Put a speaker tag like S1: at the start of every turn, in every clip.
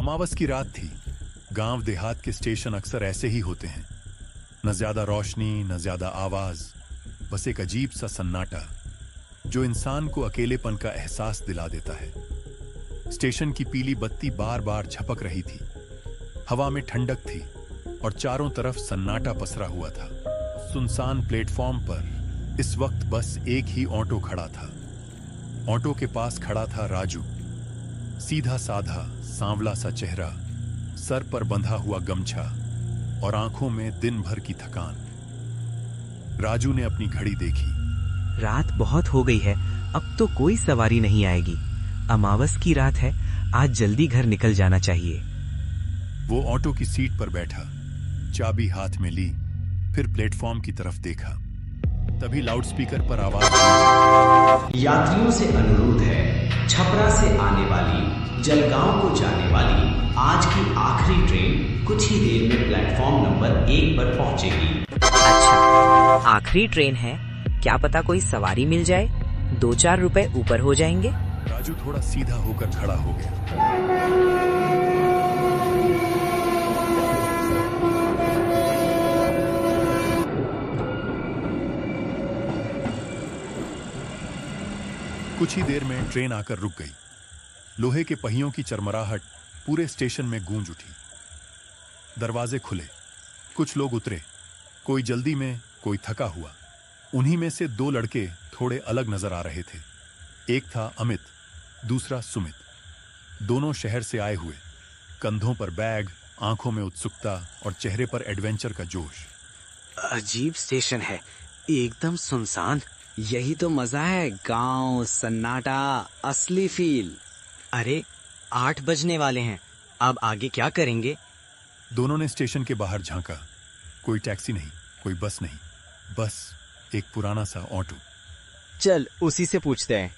S1: अमावस की रात थी। गांव देहात के स्टेशन अक्सर ऐसे ही होते हैं, न ज्यादा रोशनी न ज्यादा आवाज, बस एक अजीब सा सन्नाटा जो इंसान को अकेलेपन का एहसास दिला देता है। स्टेशन की पीली बत्ती बार बार झपक रही थी, हवा में ठंडक थी और चारों तरफ सन्नाटा पसरा हुआ था। सुनसान प्लेटफॉर्म पर इस वक्त बस एक ही ऑटो खड़ा था। ऑटो के पास खड़ा था राजू, सीधा साधा सांवला सा चेहरा, सर पर बंधा हुआ गमछा और आंखों में दिन भर की थकान। राजू ने अपनी घड़ी देखी।
S2: रात बहुत हो गई है, अब तो कोई सवारी नहीं आएगी। अमावस की रात है, आज जल्दी घर निकल जाना चाहिए।
S1: वो ऑटो की सीट पर बैठा, चाबी हाथ में ली, फिर प्लेटफॉर्म की तरफ देखा। तभी लाउडस्पीकर पर आवाज आई,
S3: यात्रियों से अनुरोध है, छपरा से आने वाली, जलगांव को जाने वाली आज की आखिरी ट्रेन कुछ ही देर में प्लेटफॉर्म नंबर 1 पर पहुंचेगी।
S4: अच्छा, आखिरी ट्रेन है, क्या पता कोई सवारी मिल जाए, 2-4 रुपए ऊपर हो जाएंगे।
S1: राजू थोड़ा सीधा होकर खड़ा हो गया। कुछ ही देर में ट्रेन आकर रुक गई। लोहे के पहियों की चरमराहट पूरे स्टेशन में गूंज उठी। दरवाजे खुले, कुछ लोग उतरे, कोई जल्दी में, कोई थका हुआ। उन्हीं में से 2 लड़के थोड़े अलग नजर आ रहे थे। एक था अमित, दूसरा सुमित। दोनों शहर से आए हुए, कंधों पर बैग, आंखों में उत्सुकता और चेहरे पर एडवेंचर का जोश।
S2: अजीब स्टेशन है, एकदम सुनसान।
S5: यही तो मजा है, गांव, सन्नाटा, असली फील।
S2: अरे 8 बजने वाले हैं, अब आगे क्या करेंगे?
S1: दोनों ने स्टेशन के बाहर झांका। कोई टैक्सी नहीं, कोई बस नहीं, बस एक पुराना सा ऑटो।
S2: चल उसी से पूछते हैं।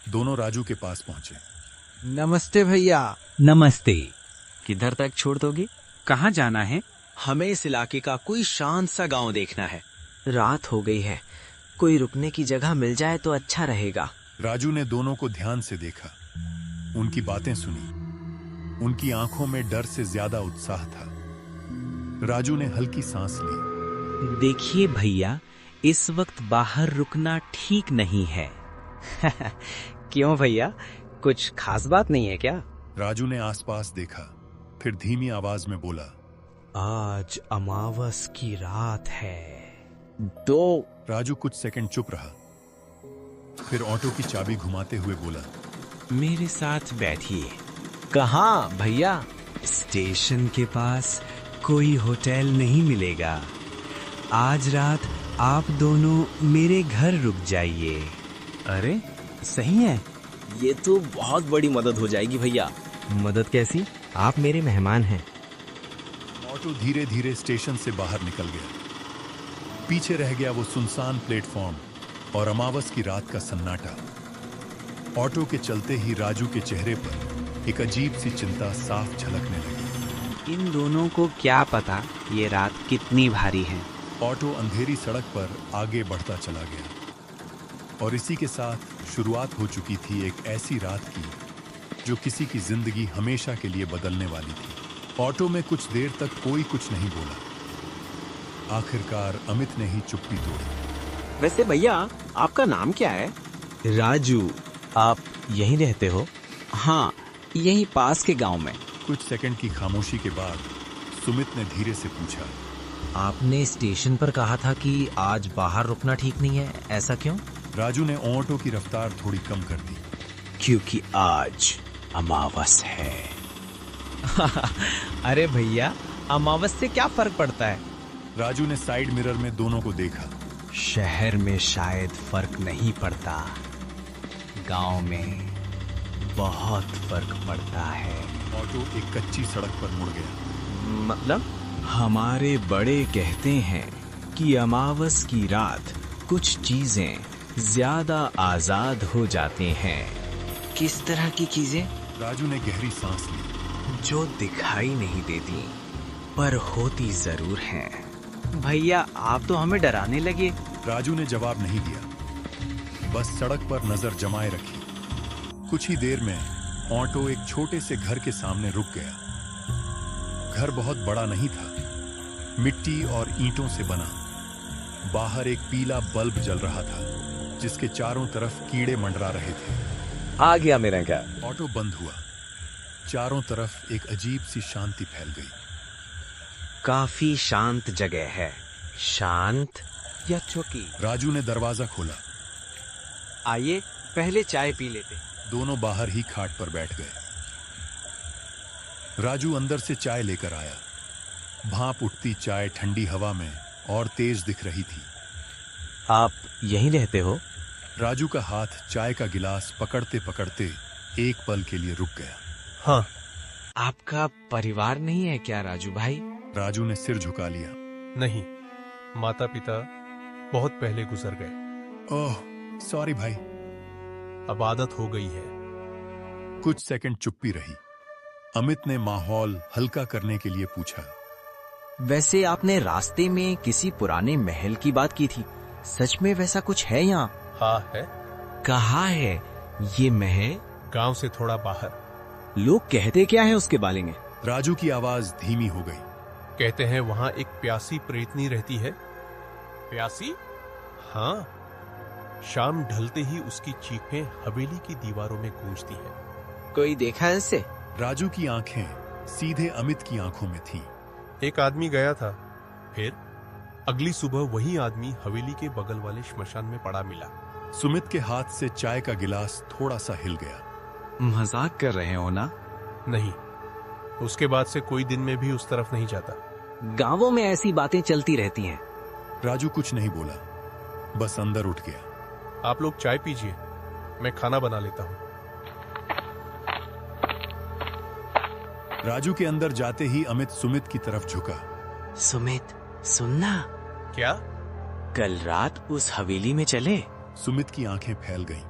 S1: दोनों राजू के पास पहुंचे।
S6: नमस्ते भैया।
S2: नमस्ते।
S5: किधर तक छोड़ दोगे?
S2: कहाँ जाना है?
S5: हमें इस इलाके का कोई शांत सा गांव देखना है।
S4: रात हो गई है, कोई रुकने की जगह मिल जाए तो अच्छा रहेगा।
S1: राजू ने दोनों को ध्यान से देखा, उनकी बातें सुनी। उनकी आंखों में डर से ज्यादा उत्साह था। राजू ने हल्की सांस ली।
S2: देखिए भैया, इस वक्त बाहर रुकना ठीक नहीं है।
S5: क्यों भैया, कुछ खास बात नहीं है क्या?
S1: राजू ने आसपास देखा, फिर धीमी आवाज में बोला,
S6: आज अमावस की रात है।
S1: राजू कुछ सेकंड चुप रहा, फिर ऑटो की चाबी घुमाते हुए बोला,
S2: मेरे साथ बैठिए।
S6: कहाँ भैया?
S2: स्टेशन के पास कोई होटल नहीं मिलेगा। आज रात आप दोनों मेरे घर रुक जाइए।
S6: अरे सही है,
S5: ये तो बहुत बड़ी मदद हो जाएगी भैया।
S2: मदद कैसी? आप मेरे मेहमान हैं।
S1: ऑटो धीरे धीरे स्टेशन से बाहर निकल गया। पीछे रह गया वो सुनसान प्लेटफॉर्म और अमावस की रात का सन्नाटा। ऑटो के चलते ही राजू के चेहरे पर एक अजीब सी चिंता साफ झलकने लगी।
S2: इन दोनों को क्या पता ये रात कितनी भारी है।
S1: ऑटो अंधेरी सड़क पर आगे बढ़ता चला गया और इसी के साथ शुरुआत हो चुकी थी एक ऐसी रात की जो किसी की जिंदगी हमेशा के लिए बदलने वाली थी। ऑटो में कुछ देर तक कोई कुछ नहीं बोला। आखिरकार अमित ने ही चुप्पी तोड़ी।
S5: वैसे भैया, आपका नाम क्या है?
S2: राजू। आप यहीं रहते हो?
S5: हाँ, यहीं पास के गांव में।
S1: कुछ सेकंड की खामोशी के बाद सुमित ने धीरे से पूछा,
S6: आपने स्टेशन पर कहा था कि आज बाहर रुकना ठीक नहीं है, ऐसा क्यों?
S1: राजू ने ऑटो की रफ्तार थोड़ी कम कर दी।
S2: क्योंकि आज अमावस है।
S6: अरे भैया, अमावस से क्या फर्क पड़ता है?
S1: राजू ने साइड मिरर में दोनों को देखा।
S6: शहर में शायद फर्क नहीं पड़ता, गांव में बहुत फर्क पड़ता है।
S1: ऑटो एक कच्ची सड़क पर मुड़ गया।
S5: मतलब?
S2: हमारे बड़े कहते हैं कि अमावस की रात कुछ चीजें ज्यादा आजाद हो जाते हैं।
S5: किस तरह की चीजें?
S1: राजू ने गहरी सांस ली।
S2: जो दिखाई नहीं देती पर होती जरूर हैं।
S5: भैया, आप तो हमें डराने लगे।
S1: राजू ने जवाब नहीं दिया। बस सड़क पर नजर जमाए रखी। कुछ ही देर में ऑटो एक छोटे से घर के सामने रुक गया। घर बहुत बड़ा नहीं था, मिट्टी और ईंटों से बना। बाहर एक पीला बल्ब जल रहा था जिसके चारों तरफ कीड़े मंडरा रहे थे।
S7: आ गया मेरा घर।
S1: ऑटो बंद हुआ। चारों तरफ एक अजीब सी शांति फैल गई।
S5: काफी शांत जगह है।
S7: शांत या चौकी?
S1: राजू ने दरवाजा खोला।
S5: आइए पहले चाय पी लेते।
S1: दोनों बाहर ही खाट पर बैठ गए। राजू अंदर से चाय लेकर आया। भाप उठती चाय ठंडी हवा में और तेज दिख रही थी।
S7: आप यहीं रहते हो?
S1: राजू का हाथ चाय का गिलास पकड़ते पकड़ते एक पल के लिए रुक गया।
S7: हाँ।
S5: आपका परिवार नहीं है क्या राजू भाई?
S1: राजू ने सिर झुका लिया।
S8: नहीं, माता पिता बहुत पहले गुजर गए।
S1: ओह सॉरी भाई।
S8: अब आदत हो गई है।
S1: कुछ सेकंड चुप्पी रही। अमित ने माहौल हल्का करने के लिए पूछा,
S9: वैसे आपने रास्ते में किसी पुराने महल की बात की थी, सच में वैसा कुछ है यहाँ?
S8: हाँ है।
S9: कहाँ है ये महल?
S8: गांव से थोड़ा बाहर।
S9: लोग कहते क्या है उसके बारे में?
S1: राजू की आवाज धीमी हो गई।
S8: कहते हैं वहां एक प्यासी प्रेतनी रहती है। प्यासी? हाँ। शाम ढलते ही उसकी चीखें हवेली की दीवारों में गूंजती हैं।
S9: कोई देखा है इसे?
S1: राजू की आंखें सीधे अमित की आंखों में थीं।
S8: एक आदमी गया था, फिर अगली सुबह वही आदमी हवेली के बगल वाले श्मशान में पड़ा मिला।
S1: सुमित के हाथ से चाय का गिलास थोड़ा सा हिल गया।
S2: मजाक कर रहे हो ना?
S8: नहीं, उसके बाद से कोई दिन में भी उस तरफ नहीं जाता।
S9: गांवों में ऐसी बातें चलती रहती हैं।
S1: राजू कुछ नहीं बोला, बस अंदर उठ गया।
S8: आप लोग चाय पीजिए, मैं खाना बना लेता हूँ।
S1: राजू के अंदर जाते ही अमित सुमित की तरफ झुका।
S9: सुमित सुनना,
S8: क्या?
S9: कल रात उस हवेली में चले?
S1: सुमित की आंखें फैल गईं।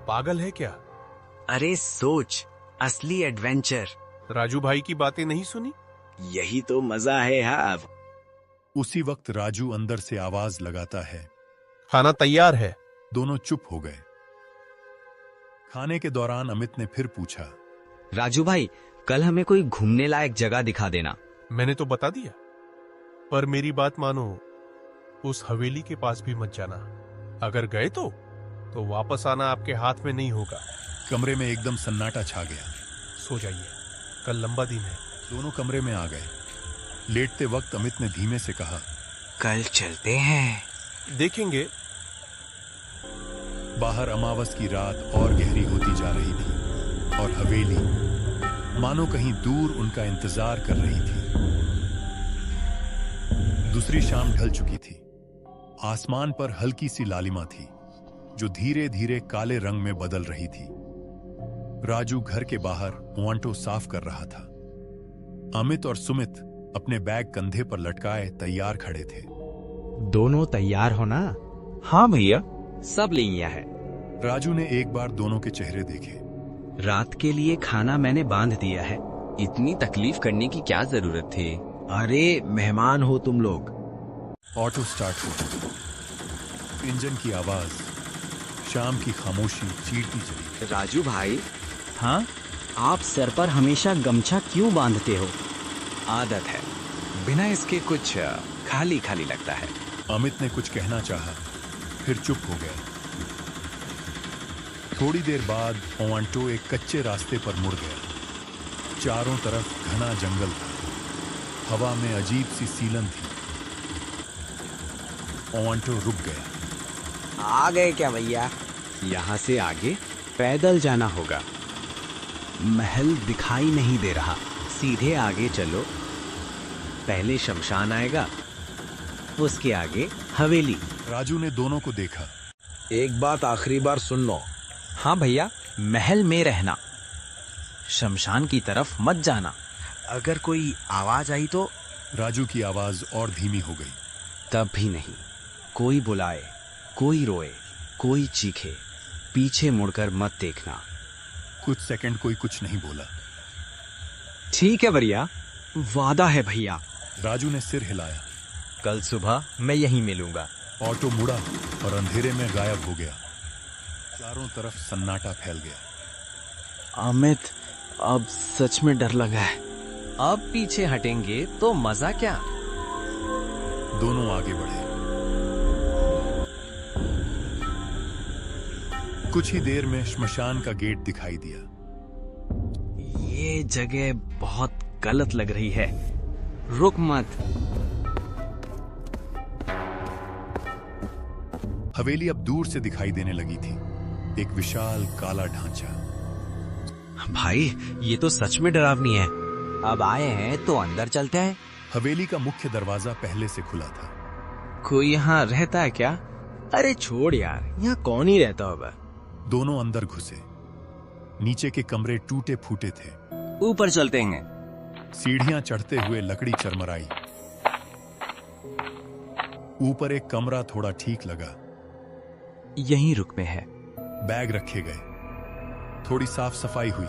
S8: पागल है क्या?
S2: अरे सोच, असली एडवेंचर।
S8: राजू भाई की बातें नहीं सुनी?
S9: यही तो मजा है यार।
S1: उसी वक्त राजू अंदर से आवाज लगाता है,
S8: खाना तैयार है।
S1: दोनों चुप हो गए। खाने के दौरान अमित ने फिर पूछा,
S9: राजू भाई, कल हमें कोई घूमने लायक जगह दिखा देना।
S8: मैंने तो बता दिया, पर मेरी बात मानो, उस हवेली के पास भी मत जाना। अगर गए तो वापस आना आपके हाथ में नहीं होगा।
S1: कमरे में एकदम सन्नाटा छा गया।
S8: सो जाइए, कल लंबा दिन है।
S1: दोनों कमरे में आ गए। लेटते वक्त अमित ने धीमे से कहा,
S9: कल चलते हैं।
S8: देखेंगे।
S1: बाहर अमावस की रात और गहरी होती जा रही थी और हवेली मानो कहीं दूर उनका इंतजार कर रही थी। दूसरी शाम ढल चुकी थी। आसमान पर हल्की सी लालिमा थी जो धीरे धीरे काले रंग में बदल रही थी। राजू घर के बाहर पोंटो साफ कर रहा था। अमित और सुमित अपने बैग कंधे पर लटकाए तैयार खड़े थे।
S7: दोनों तैयार हो ना?
S9: हाँ भैया, सब ले लिया है।
S1: राजू ने एक बार दोनों के चेहरे देखे।
S2: रात के लिए खाना मैंने बांध दिया है।
S9: इतनी तकलीफ करने की क्या जरूरत थी? अरे मेहमान हो तुम लोग।
S1: ऑटो स्टार्ट हुआ। इंजन की आवाज, शाम की खामोशी चीरती चली।
S9: राजू भाई,
S2: हाँ?
S9: आप सर पर हमेशा गमछा क्यों बांधते हो?
S2: आदत है, बिना इसके कुछ खाली खाली लगता है।
S1: अमित ने कुछ कहना चाहा, फिर चुप हो गया। थोड़ी देर बाद पोंटो एक कच्चे रास्ते पर मुड़ गया। चारों तरफ घना जंगल था। हवा में अजीब सी सीलन थी। पोंटो रुक गया।
S9: आ गए क्या भैया?
S2: यहाँ से आगे पैदल जाना होगा। महल दिखाई नहीं दे रहा। सीधे आगे चलो, पहले शमशान आएगा, उसके आगे हवेली।
S1: राजू ने दोनों को देखा।
S7: एक बात आखिरी बार सुन लो।
S9: हाँ भैया, महल में रहना, शमशान की तरफ मत जाना। अगर कोई आवाज आई तो?
S1: राजू की आवाज और धीमी हो गई।
S2: तब भी नहीं। कोई बुलाए, कोई रोए, कोई चीखे, पीछे मुड़कर मत देखना।
S1: कुछ सेकंड कोई कुछ नहीं बोला।
S9: ठीक है भैया, वादा है भैया।
S1: राजू ने सिर हिलाया।
S9: कल सुबह मैं यहीं मिलूंगा।
S1: ऑटो मुड़ा और अंधेरे में गायब हो गया। चारों तरफ सन्नाटा फैल गया।
S6: अमित, अब सच में डर लगा है।
S2: अब पीछे हटेंगे तो मजा क्या।
S1: दोनों आगे बढ़े। कुछ ही देर में श्मशान का गेट दिखाई दिया।
S6: ये जगह बहुत गलत लग रही है। रुक मत।
S1: हवेली अब दूर से दिखाई देने लगी थी, एक विशाल काला ढांचा।
S5: भाई, ये तो सच में डरावनी है।
S4: अब आए हैं तो अंदर चलते हैं।
S1: हवेली का मुख्य दरवाजा पहले से खुला था।
S6: कोई यहाँ रहता है क्या?
S7: अरे छोड़ यार, यहाँ कौन ही रहता होगा।
S1: दोनों अंदर घुसे। नीचे के कमरे टूटे फूटे थे।
S5: ऊपर चलते हैं।
S1: सीढ़ियां चढ़ते हुए लकड़ी चरमराई। ऊपर एक कमरा थोड़ा ठीक लगा।
S6: यहीं रुक में है।
S1: बैग रखे गए। थोड़ी साफ सफाई हुई।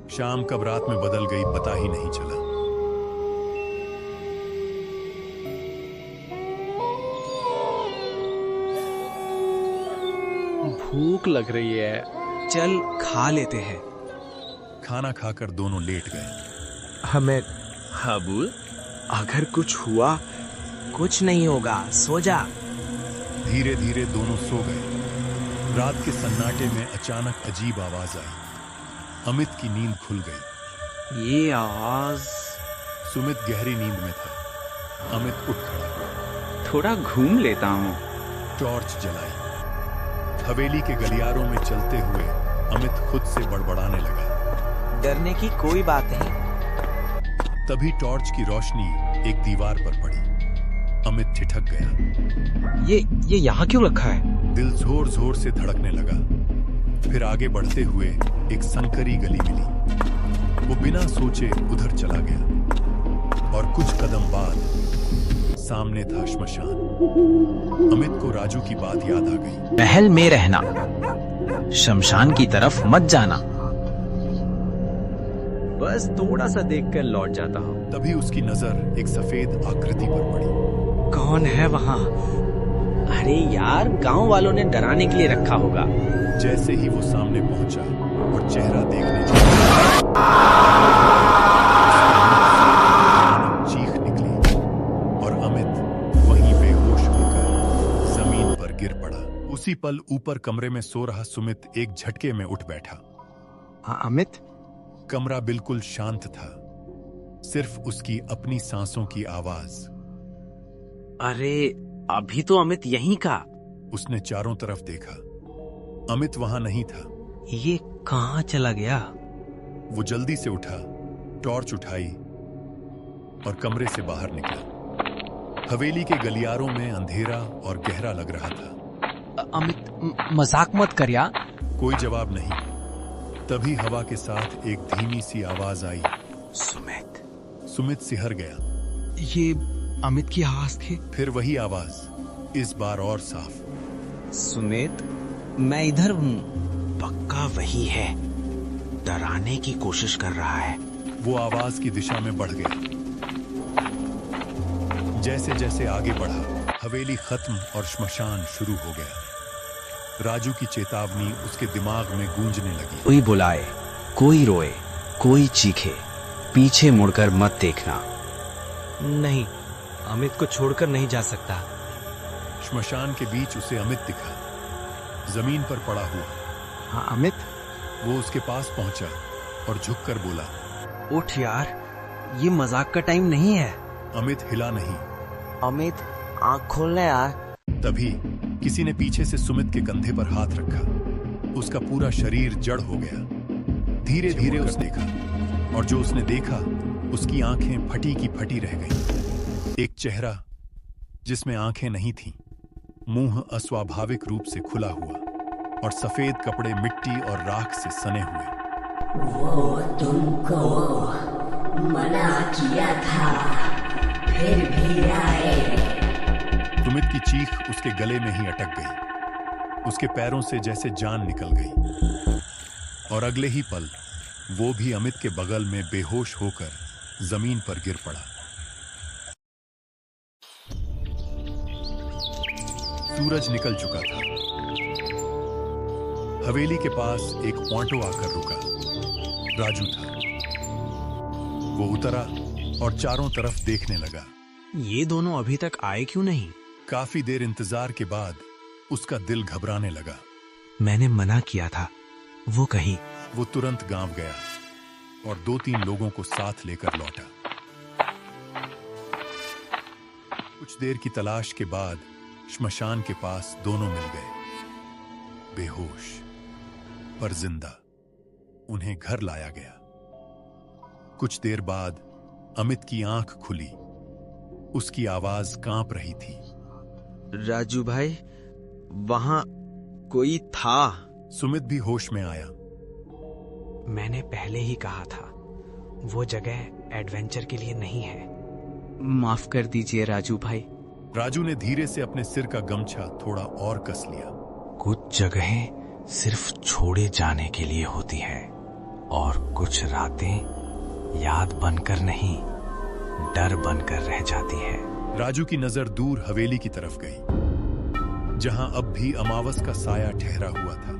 S1: शाम कब रात में बदल गई पता ही नहीं चला।
S6: भूख लग रही है, चल खा लेते हैं।
S1: खाना खाकर दोनों लेट गए।
S7: हमें
S5: हाबुल,
S7: अगर कुछ हुआ,
S5: कुछ नहीं होगा, सो जा।
S1: धीरे धीरे दोनों सो गए। रात के सन्नाटे में अचानक अजीब आवाज आई। अमित की नींद खुल गई।
S6: ये आवाज।
S1: सुमित गहरी नींद में था। अमित उठ खड़ा।
S6: थोड़ा घूम लेता हूँ।
S1: टॉर्च जलाई। हवेली के गलियारों में चलते हुए अमित खुद से बड़बड़ाने लगा।
S4: डरने की कोई बात नहीं।
S1: तभी टॉर्च की रोशनी एक दीवार पर पड़ी। अमित ठिठक गया।
S6: ये यहाँ क्यों रखा है?
S1: दिल जोर जोर से धड़कने लगा। फिर आगे बढ़ते हुए एक संकरी गली मिली। वो बिना सोचे उधर चला गया और कुछ कदम बाद सामने था श्मशान। अमित को राजू की बात याद आ गई।
S9: महल में रहना, शमशान की तरफ मत जाना।
S2: बस थोड़ा सा देखकर लौट जाता हूँ।
S1: तभी उसकी नजर एक सफेद आकृति पर पड़ी।
S6: कौन है वहाँ?
S2: अरे यार, गांव वालों ने डराने के लिए रखा होगा।
S1: जैसे ही वो सामने पहुंचा और चेहरा देखने लगा, चीख निकली और अमित वहीं बेहोश होकर जमीन पर गिर पड़ा। उसी पल ऊपर कमरे में सो रहा सुमित एक झटके में उठ बैठा।
S6: अमित?
S1: कमरा बिल्कुल शांत था, सिर्फ उसकी अपनी सांसों की आवाज।
S6: अरे, अभी तो अमित यहीं का।
S1: उसने चारों तरफ देखा। अमित वहां नहीं था।
S6: ये कहाँ चला गया?
S1: वो जल्दी से उठा, टॉर्च उठाई और कमरे से बाहर निकला। हवेली के गलियारों में अंधेरा और गहरा लग रहा था।
S6: अमित, मजाक मत कर यार।
S1: कोई जवाब नहीं। तभी हवा के साथ एक धीमी सी आवाज आई।
S6: सुमित।
S1: सुमित सिहर गया।
S6: ये अमित की आवाज थी।
S1: फिर वही आवाज, इस बार और साफ।
S5: सुमित, मैं इधर हूँ।
S3: पक्का वही है, डराने की कोशिश कर रहा है।
S1: वो आवाज की दिशा में बढ़ गया। जैसे जैसे आगे बढ़ा, हवेली खत्म और श्मशान शुरू हो गया। राजू की चेतावनी उसके दिमाग में गूंजने लगी।
S5: कोई बुलाए, कोई रोए, कोई चीखे, पीछे मुड़कर मत देखना।
S2: नहीं, अमित को छोड़कर नहीं जा सकता।
S1: श्मशान के बीच उसे अमित दिखा, जमीन पर पड़ा हुआ।
S6: हाँ अमित।
S1: वो उसके पास पहुंचा और झुककर बोला,
S6: उठ यार, ये मजाक का टाइम नहीं है।
S1: अमित हिला नहीं।
S4: अमित, आंख खोलना यार।
S1: तभी किसी ने पीछे से सुमित के कंधे पर हाथ रखा। उसका पूरा शरीर जड़ हो गया। धीरे धीरे उसने देखा और जो उसने देखा, उसकी आंखें फटी की फटी रह गईं। एक चेहरा जिसमें आंखें नहीं थीं, मुंह अस्वाभाविक रूप से खुला हुआ और सफेद कपड़े मिट्टी और राख से सने हुए।
S10: वो तुमको मना किया था, फिर भी आए।
S1: सुमित की चीख उसके गले में ही अटक गई। उसके पैरों से जैसे जान निकल गई और अगले ही पल वो भी अमित के बगल में बेहोश होकर जमीन पर गिर पड़ा। सूरज निकल चुका था। हवेली के पास एक ऑटो आकर रुका। राजू था। वो उतरा और चारों तरफ देखने लगा।
S2: ये दोनों अभी तक आए क्यों नहीं?
S1: काफी देर इंतजार के बाद उसका दिल घबराने लगा।
S2: मैंने मना किया था, वो कहीं।
S1: वो तुरंत गांव गया और 2-3 लोगों को साथ लेकर लौटा। कुछ देर की तलाश के बाद श्मशान के पास दोनों मिल गए, बेहोश पर जिंदा। उन्हें घर लाया गया। कुछ देर बाद अमित की आंख खुली। उसकी आवाज कांप रही थी।
S7: राजू भाई, वहां कोई था।
S1: सुमित भी होश में आया।
S2: मैंने पहले ही कहा था, वो जगह एडवेंचर के लिए नहीं है।
S6: माफ कर दीजिए राजू भाई।
S1: राजू ने धीरे से अपने सिर का गमछा थोड़ा और कस लिया।
S9: कुछ जगहें सिर्फ छोड़े जाने के लिए होती है और कुछ रातें याद बनकर नहीं, डर बनकर रह जाती है।
S1: राजू की नजर दूर हवेली की तरफ गई, जहां अब भी अमावस का साया ठहरा हुआ था।